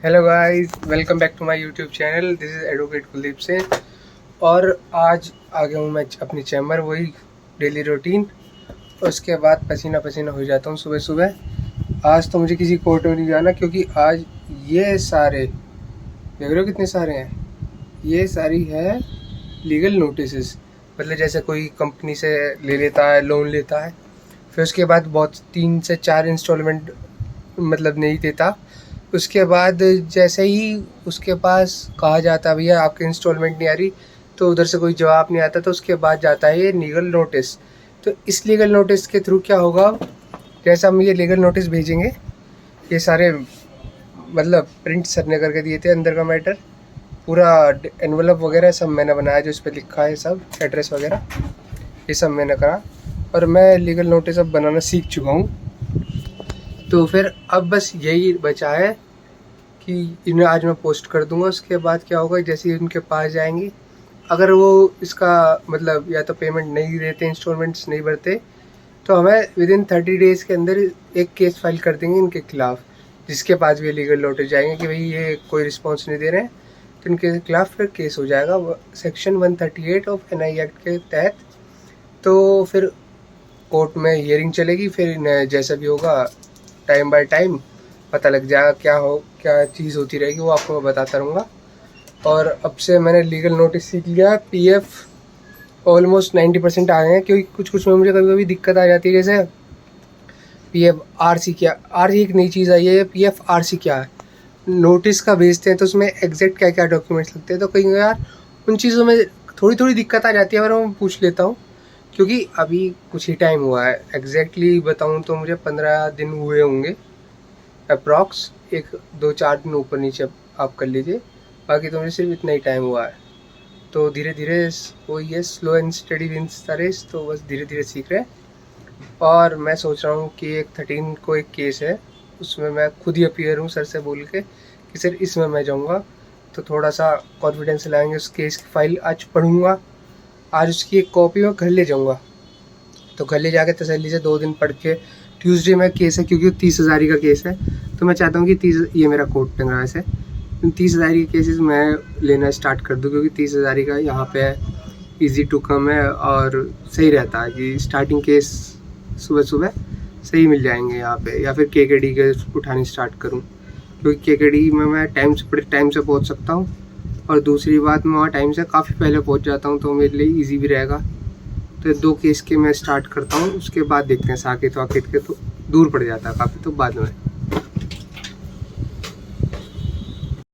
Hello guys, welcome back to my YouTube channel. This is advocate Kuldeep Singh. और आज आ गया हूँ मैं अपनी चैम्बर, वही डेली रूटीन। उसके बाद पसीना पसीना हो जाता हूँ सुबह सुबह। आज तो मुझे किसी कोर्ट में नहीं जाना, क्योंकि आज ये सारे देख रहे हो कितने सारे हैं। ये सारी है लीगल नोटिस। मतलब जैसे कोई कंपनी से ले लेता है, लोन लेता है, फिर उसके बाद बहुत 3 से 4 इंस्टॉलमेंट मतलब नहीं देता। उसके बाद जैसे ही उसके पास कहा जाता है भैया आपकी इंस्टॉलमेंट नहीं आ रही, तो उधर से कोई जवाब नहीं आता, तो उसके बाद जाता है ये लीगल नोटिस। तो इस लीगल नोटिस के थ्रू क्या होगा, जैसे हम ये लीगल नोटिस भेजेंगे, ये सारे मतलब प्रिंट सर ने करके दिए थे, अंदर का मैटर पूरा एनवलप वगैरह सब मैंने बनाया, जो इस पर लिखा है सब एड्रेस वगैरह ये सब मैंने करा। और मैं लीगल नोटिस अब बनाना सीख चुका हूँ। तो फिर अब बस यही बचा है कि इन्हें आज मैं पोस्ट कर दूंगा। उसके बाद क्या होगा, जैसे ही उनके पास जाएंगे, अगर वो इसका मतलब या तो पेमेंट नहीं देते, इंस्टॉलमेंट्स नहीं भरते, तो हमें विदिन 30 डेज़ के अंदर एक केस फाइल कर देंगे इनके खिलाफ़, जिसके पास भी लीगल नोटिस जाएंगे कि भाई ये कोई रिस्पॉन्स नहीं दे रहे हैं, तो इनके खिलाफ़ फिर केस हो जाएगा सेक्शन 138 ऑफ NI एक्ट के तहत। तो फिर कोर्ट में हियरिंग चलेगी, फिर जैसा भी होगा टाइम बाय टाइम पता लग जाएगा क्या चीज़ होती रहेगी, वो आपको मैं बताता रहूँगा। और अब से मैंने लीगल नोटिस सीख लिया। PF ऑलमोस्ट 90% आ गए हैं, क्योंकि कुछ में मुझे कभी कभी दिक्कत आ जाती है। जैसे PF RC क्या, RC एक नई चीज़ आई है, PF RC क्या है, नोटिस का भेजते हैं तो उसमें एग्जैक्ट क्या क्या डॉक्यूमेंट्स लगते हैं, तो कहीं यार उन चीज़ों में थोड़ी दिक्कत आ जाती है। और मैं पूछ लेता हूँ, क्योंकि अभी कुछ ही टाइम हुआ है, एग्जैक्टली बताऊँ तो मुझे 15 दिन हुए होंगे अप्रॉक्स, 1-2-4 दिन ऊपर नीचे आप कर लीजिए, बाकी तो मुझे सिर्फ इतना ही टाइम हुआ है। तो धीरे धीरे वो ये slow and study wins the race, तो बस धीरे धीरे सीख रहे हैं। और मैं सोच रहा हूँ कि एक 13 को एक केस है, उसमें मैं खुद ही अपीयर हूँ सर से बोल के कि सर इसमें मैं जाऊँगा, तो थोड़ा सा कॉन्फिडेंस लाएंगे। उस केस की फाइल आज पढ़ूँगा, आज उसकी एक कॉपी मैं घर ले जाऊँगा, तो घर ले जाके तसल्ली से 2 दिन पढ़ के, ट्यूसडे में केस है क्योंकि 30,000 का केस है, तो मैं चाहता हूँ कि 30, ये मेरा कोर्ट टंग रहा है ऐसे, 30,000 के केसेस मैं लेना स्टार्ट कर दूँ, क्योंकि 30,000 का यहाँ पे इजी टू कम है और सही रहता है कि स्टार्टिंग केस सुबह सुबह सही मिल जाएंगे यहाँ पे। या फिर KKD के उठानी स्टार्ट करूँ, क्योंकि KKD में मैं बड़े टाइम से पहुँच सकता हूँ, और दूसरी बात मैं वहाँ टाइम से काफ़ी पहले पहुँच जाता हूँ, तो मेरे लिए ईजी भी रहेगा। तो 2 केस के मैं स्टार्ट करता हूँ, उसके बाद देखते हैं साकेत वाकेत के, तो दूर पड़ जाता है काफ़ी, तो बाद में